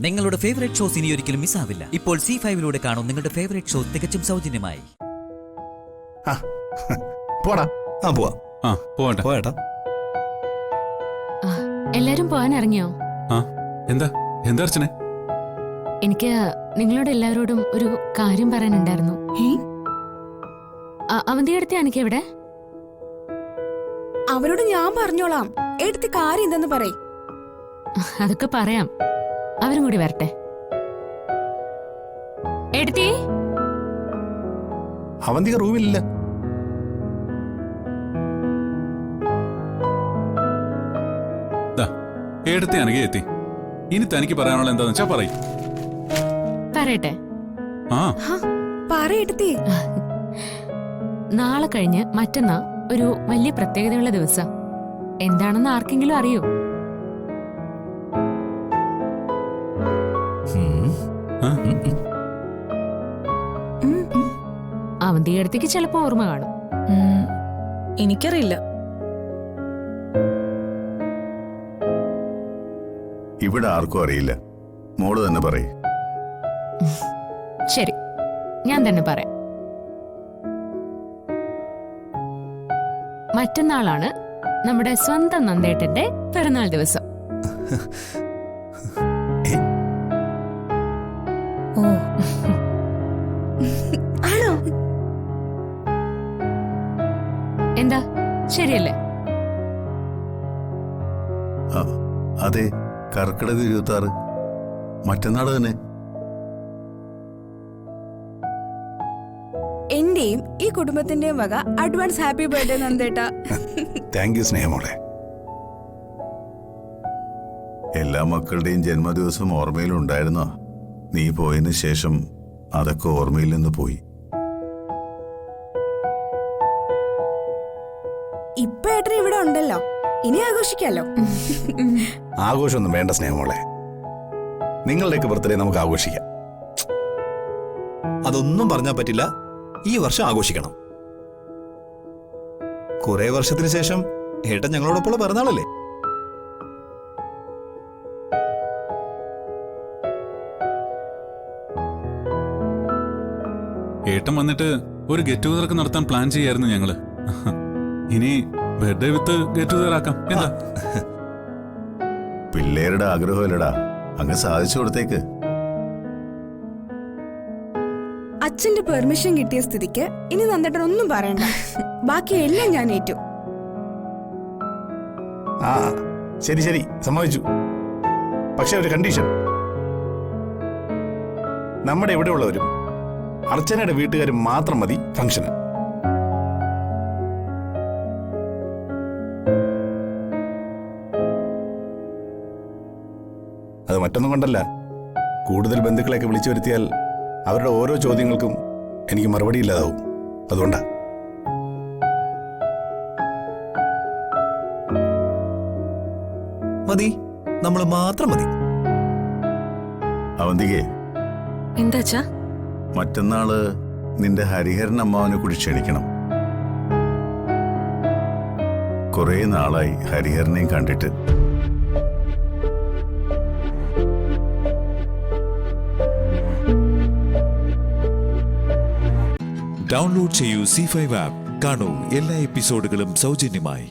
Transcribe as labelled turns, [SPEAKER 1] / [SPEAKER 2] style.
[SPEAKER 1] നിങ്ങളുടെ favourite shows ഇനി ഒരിക്കലും മിസ്സാവില്ല. ഇപ്പോൾ C5-ലൂടെ കാണും നിങ്ങളുടെ ഫേവറേറ്റ് ഷോ തികച്ചും സൗജന്യമായി.
[SPEAKER 2] പോടാ. പോവാ.
[SPEAKER 3] പോട്ടെ.
[SPEAKER 4] എല്ലാരും പോകാൻ ഇറങ്ങിയോ?
[SPEAKER 3] എന്താ അർച്ചനെ?
[SPEAKER 4] എനിക്ക് നിങ്ങളോട് എല്ലാവരോടും ഒരു കാര്യം പറയാനുണ്ടായിരുന്നു. അവന്തിയെടുത്ത് എനിക്ക് എവിടെ?
[SPEAKER 5] അവരോട് ഞാൻ പറഞ്ഞോളാം. എടുത്ത് കാര്യം എന്തെന്ന് പറയ്.
[SPEAKER 4] അതൊക്കെ പറയാം, അവരും കൂടി വരട്ടെ. എടുത്തി
[SPEAKER 2] അവന്തിക റൂമിലില്ല.
[SPEAKER 3] എടുത്തി അനകെ എത്തി. ഇനി തനിക്ക് പറയാനുള്ള എന്താന്ന് വെച്ചാ പറയും.
[SPEAKER 4] പറയട്ടെ.
[SPEAKER 5] പറയെടുത്തി.
[SPEAKER 4] നാളെ കഴിഞ്ഞ് മറ്റന്നാ ഒരു വലിയ പ്രത്യേകതയുള്ള ദിവസം. എന്താണെന്ന് ആർക്കെങ്കിലും അറിയോ? അവന്തിയടുത്തേക്ക് ചിലപ്പോ ഓർമ്മ കാണും.
[SPEAKER 5] എനിക്കറിയില്ല.
[SPEAKER 2] ഇവിടെ ആർക്കും അറിയില്ല. മോള് തന്നെ പറയ്.
[SPEAKER 4] ശരി, ഞാൻ തന്നെ പറയാം. മറ്റന്നാളാണ് നമ്മുടെ സ്വന്തം നന്ദേട്ടന്റെ പിറന്നാൾ ദിവസം. എന്താ, ശരിയല്ലേ?
[SPEAKER 2] അതെ, കർക്കിടക 26 മറ്റന്നാൾ തന്നെ.
[SPEAKER 5] എന്റെയും ഈ കുടുംബത്തിന്റെയും വക അഡ്വാൻസ് ഹാപ്പി ബർത്ത്ഡേ നന്ദേട്ടാ.
[SPEAKER 2] താങ്ക് യു സ്നേഹമോളെ. എല്ലാ മക്കളുടെയും ജന്മദിവസം ഓർമ്മയിലുണ്ടായിരുന്നോ? നീ പോയതിനു ശേഷം അതൊക്കെ ഓർമ്മയിൽ നിന്ന് പോയി.
[SPEAKER 5] ഇപ്പൊ ഏട്ടൻ ഇവിടെ ഉണ്ടല്ലോ, ഇനി ആഘോഷിക്കാലോ.
[SPEAKER 2] ആഘോഷമൊന്നും വേണ്ട സ്നേഹമോളെ. നിങ്ങളുടെയൊക്കെ ബർത്ത്ഡേ നമുക്ക് ആഘോഷിക്കാം.
[SPEAKER 6] അതൊന്നും പറഞ്ഞാൽ പറ്റില്ല. ഈ വർഷം ആഘോഷിക്കണം. കുറെ വർഷത്തിന് ശേഷം ഏട്ടൻ ഞങ്ങളോടൊപ്പമുള്ള പിറന്നാളല്ലേ?
[SPEAKER 3] ഏട്ടൻ വന്നിട്ട് ഒരു ഗെറ്റ് ടുഗദർ നടത്താൻ പ്ലാൻ ചെയ്യായിരുന്നു ഞങ്ങള്. ഇനി ബർത്ത്ഡേ വിത്ത് ഗെറ്റ് ടുഗദർ ആക്കാം. എന്താ?
[SPEAKER 2] പിള്ളേരുടെ ആഗ്രഹമല്ലടാ, അങ്ങ് സാധിച്ചു കൊടുത്തേക്ക്.
[SPEAKER 5] അച്ഛന്റെ പെർമിഷൻ കിട്ടിയ സ്ഥിതിക്ക് ഇനി നന്ദേട്ടൻ ഒന്നും പറയണ്ട. ബാക്കി എല്ലാം ഞാൻ ഏറ്റു.
[SPEAKER 2] ശരി ശരി, സമ്മതിച്ചു. പക്ഷെ ഒരു കണ്ടീഷൻ. നമ്മുടെ ഇവിടെ ഉള്ളവരും അർച്ചനയുടെ വീട്ടുകാരും മാത്രം മതി ഫംഗ്ഷന്. അത് മറ്റൊന്നും കൊണ്ടല്ല, കൂടുതൽ ബന്ധുക്കളെയൊക്കെ വിളിച്ചു വരുത്തിയാൽ അവരുടെ ഓരോ ചോദ്യങ്ങൾക്കും എനിക്ക് മറുപടി ഇല്ലാതാവും. അതുകൊണ്ടാ.
[SPEAKER 6] മതി, നമ്മൾ മാത്രം മതി.
[SPEAKER 2] അവന്തികേ,
[SPEAKER 5] എന്താച്ചാ?
[SPEAKER 2] മറ്റന്നാള് നിന്റെ ഹരിഹരൻ അമ്മാവനെ കൂടി ക്ഷണിക്കണം. കുറെ നാളായി ഹരിഹരനെയും കണ്ടിട്ട്.
[SPEAKER 7] ഡൗൺലോഡ് ചെയ്യൂ C5 ആപ്പ്. കാണൂ എല്ലാ എപ്പിസോഡുകളും സൗജന്യമായി.